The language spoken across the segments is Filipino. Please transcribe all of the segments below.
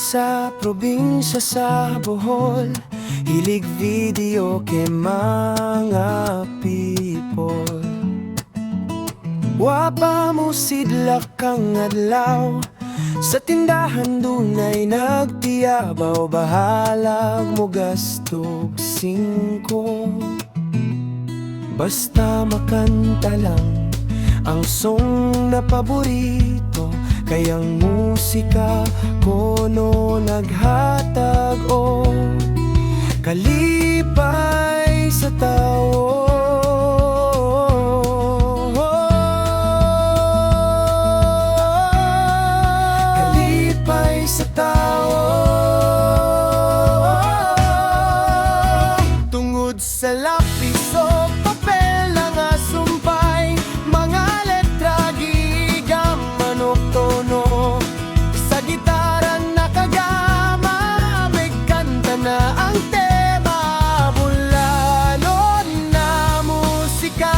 sa probinsya sa Bohol, hilig video kay mga people. Wapa mo sidlak kang adlaw, sa tindahan dunay nagtiyabaw, bahalag mo gastog 5. Basta makanta lang ang song na paborito, kayang musika kono naghatag o kalipay sa tao. Kalipay sa tao, tungod sa lapis o papel ang asumpay, mga letra gigaman og tono, sa gitara nakagama, may kanta na ang tema, bulanon na musika.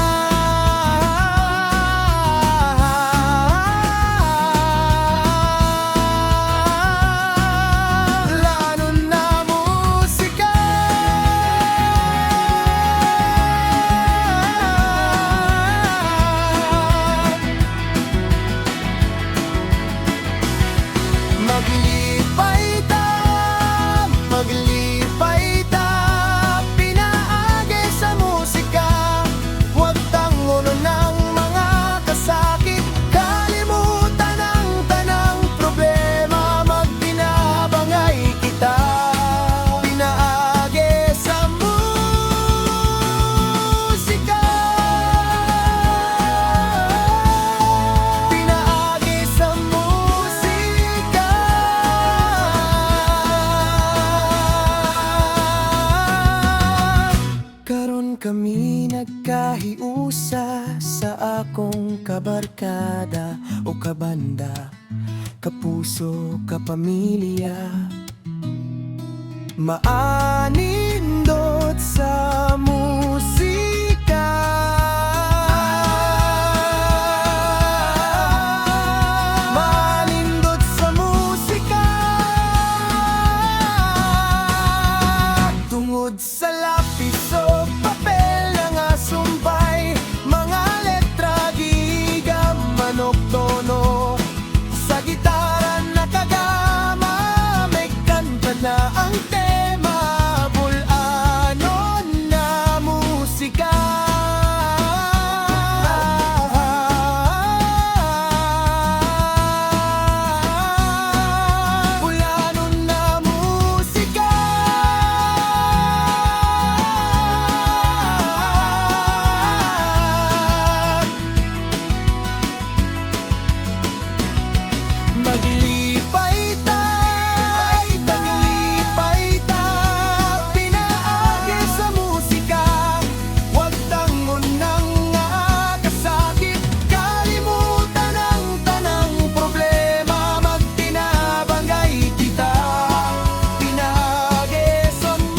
Bulanon na musika. Maglipay ta, maglipay ta, pinaagi sa musika. Huwag tangono ng mga kasakit, kalimutan ang tanang problema, magtinabangay kita. Pinaagi sa musika, pinaagi sa musika. Karon kami nagkahiusa sa akong kabarkada o kabanda, kapuso, kapamilya. Maanindot sa musika, maanindot sa musika, tungod sa lapis o papel nga sumpay, mga letra gigaman og tono, sa gitara nakagama, may kanta na ang tema, bulanon na musika. Bulanon na musika. Maglipay ta, maglipay ta, pinaagi sa musika. Huwag tangon ng kasakit, kalimutan ang tanang problema, magtinabangay kita. Pinaagi sa musika,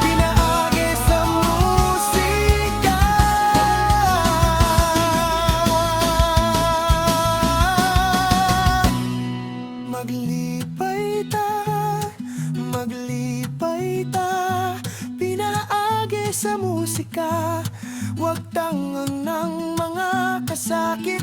pinaagi sa musika. Maglipay ta, maglipay ta, pinaagi sa musika. Huwag tangon ng mga kasakit,